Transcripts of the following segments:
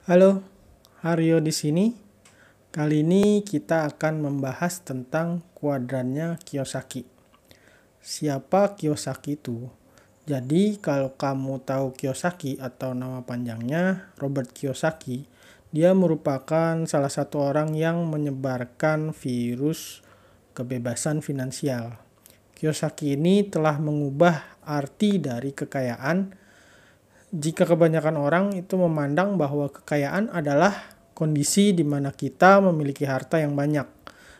Halo, Haryo di sini. Kali ini kita akan membahas tentang kuadrannya Kiyosaki. Siapa Kiyosaki itu? Jadi, kalau kamu tahu Kiyosaki atau nama panjangnya Robert Kiyosaki, dia merupakan salah satu orang yang menyebarkan virus kebebasan finansial. Kiyosaki ini telah mengubah arti dari kekayaan. Jika kebanyakan orang itu memandang bahwa kekayaan adalah kondisi di mana kita memiliki harta yang banyak,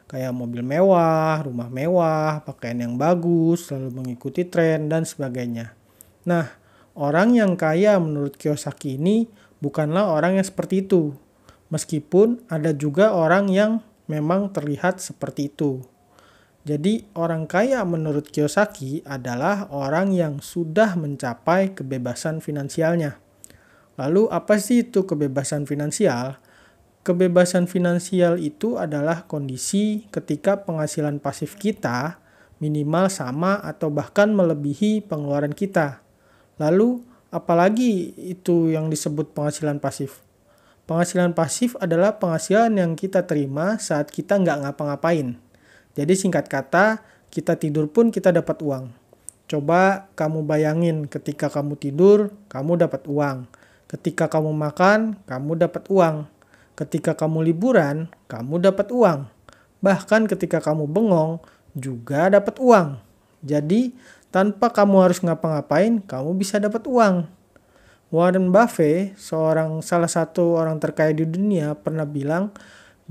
kayak mobil mewah, rumah mewah, pakaian yang bagus, selalu mengikuti tren, dan sebagainya. Nah, orang yang kaya menurut Kiyosaki ini bukanlah orang yang seperti itu, meskipun ada juga orang yang memang terlihat seperti itu. Jadi, orang kaya menurut Kiyosaki adalah orang yang sudah mencapai kebebasan finansialnya. Lalu, apa sih itu kebebasan finansial? Kebebasan finansial itu adalah kondisi ketika penghasilan pasif kita minimal sama atau bahkan melebihi pengeluaran kita. Lalu, apalagi itu yang disebut penghasilan pasif? Penghasilan pasif adalah penghasilan yang kita terima saat kita nggak ngapa-ngapain. Jadi singkat kata, kita tidur pun kita dapat uang. Coba kamu bayangin ketika kamu tidur, kamu dapat uang. Ketika kamu makan, kamu dapat uang. Ketika kamu liburan, kamu dapat uang. Bahkan ketika kamu bengong, juga dapat uang. Jadi, tanpa kamu harus ngapa-ngapain, kamu bisa dapat uang. Warren Buffett, salah satu orang terkaya di dunia, pernah bilang,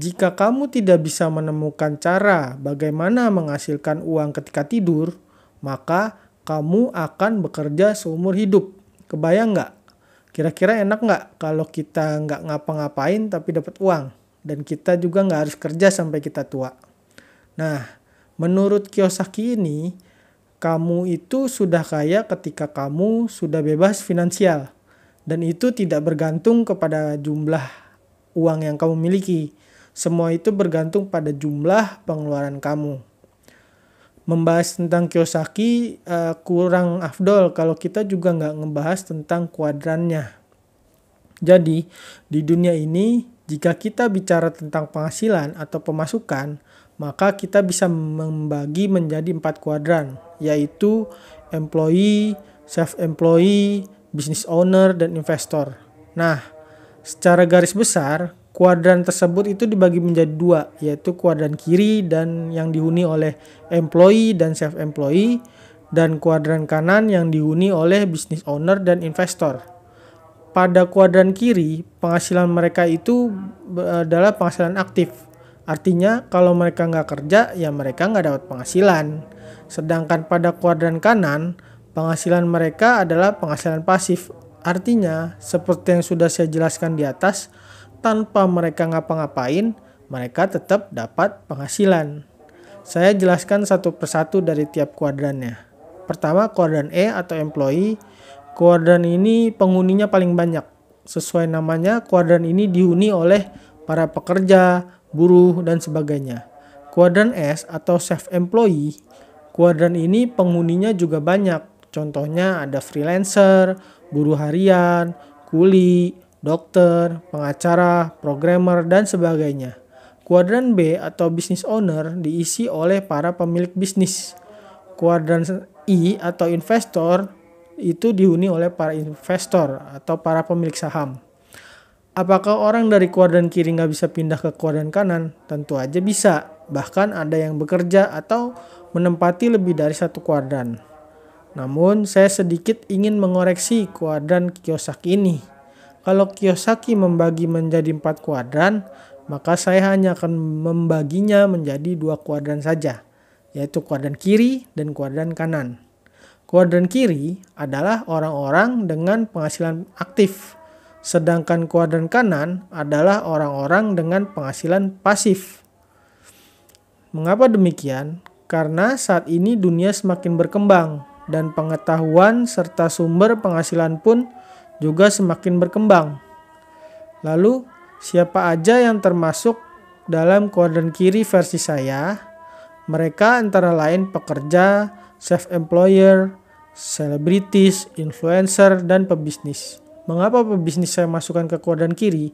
jika kamu tidak bisa menemukan cara bagaimana menghasilkan uang ketika tidur, maka kamu akan bekerja seumur hidup. Kebayang nggak? Kira-kira enak nggak kalau kita nggak ngapa-ngapain tapi dapat uang? Dan kita juga nggak harus kerja sampai kita tua. Nah, menurut Kiyosaki ini, kamu itu sudah kaya ketika kamu sudah bebas finansial. Dan itu tidak bergantung kepada jumlah uang yang kamu miliki. Semua itu bergantung pada jumlah pengeluaran kamu. Membahas tentang Kiyosaki kurang afdol kalau kita juga nggak ngebahas tentang kuadrannya. Jadi, di dunia ini, jika kita bicara tentang penghasilan atau pemasukan, maka kita bisa membagi menjadi 4 kuadran, yaitu employee, self-employee, business owner, dan investor. Nah, secara garis besar, kuadran tersebut itu dibagi menjadi 2, yaitu kuadran kiri dan yang dihuni oleh employee dan self-employee, dan kuadran kanan yang dihuni oleh business owner dan investor. Pada kuadran kiri, penghasilan mereka itu adalah penghasilan aktif. Artinya kalau mereka nggak kerja, ya mereka nggak dapat penghasilan. Sedangkan pada kuadran kanan, penghasilan mereka adalah penghasilan pasif. Artinya, seperti yang sudah saya jelaskan di atas, tanpa mereka ngapa-ngapain, mereka tetap dapat penghasilan. Saya jelaskan satu persatu dari tiap kuadrannya. Pertama, kuadran E atau employee. Kuadran ini penghuninya paling banyak. Sesuai namanya, kuadran ini dihuni oleh para pekerja, buruh, dan sebagainya. Kuadran S atau self-employee. Kuadran ini penghuninya juga banyak. Contohnya ada freelancer, buruh harian, kuli, dokter, pengacara, programmer, dan sebagainya. Kuadran B atau business owner diisi oleh para pemilik bisnis. Kuadran I atau investor itu dihuni oleh para investor atau para pemilik saham. Apakah orang dari kuadran kiri nggak bisa pindah ke kuadran kanan? Tentu aja bisa. Bahkan ada yang bekerja atau menempati lebih dari satu kuadran. Namun saya sedikit ingin mengoreksi kuadran Kiyosaki ini. Kalau Kiyosaki membagi menjadi 4 kuadran, maka saya hanya akan membaginya menjadi 2 kuadran saja, yaitu kuadran kiri dan kuadran kanan. Kuadran kiri adalah orang-orang dengan penghasilan aktif, sedangkan kuadran kanan adalah orang-orang dengan penghasilan pasif. Mengapa demikian? Karena saat ini dunia semakin berkembang dan pengetahuan serta sumber penghasilan pun juga semakin berkembang. Lalu, siapa aja yang termasuk dalam kuadran kiri versi saya? Mereka antara lain pekerja, self-employer, selebritis, influencer, dan pebisnis. Mengapa pebisnis saya masukkan ke kuadran kiri?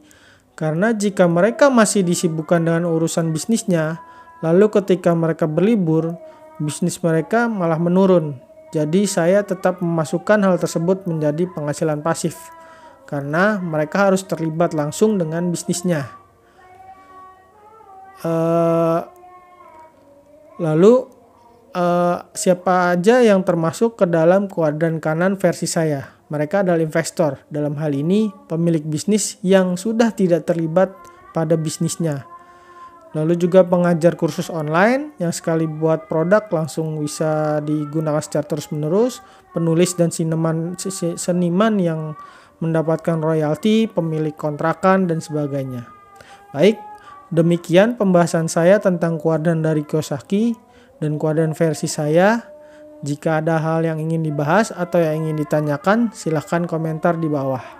Karena jika mereka masih disibukkan dengan urusan bisnisnya, lalu ketika mereka berlibur, bisnis mereka malah menurun. Jadi saya tetap memasukkan hal tersebut menjadi penghasilan pasif, karena mereka harus terlibat langsung dengan bisnisnya. Lalu siapa aja yang termasuk ke dalam kuadran kanan versi saya? Mereka adalah investor, dalam hal ini pemilik bisnis yang sudah tidak terlibat pada bisnisnya. Lalu juga pengajar kursus online yang sekali buat produk langsung bisa digunakan secara terus-menerus, penulis dan seniman yang mendapatkan royalti, pemilik kontrakan dan sebagainya. Baik, demikian pembahasan saya tentang kuadran dari Kiyosaki dan kuadran versi saya. Jika ada hal yang ingin dibahas atau yang ingin ditanyakan, silahkan komentar di bawah.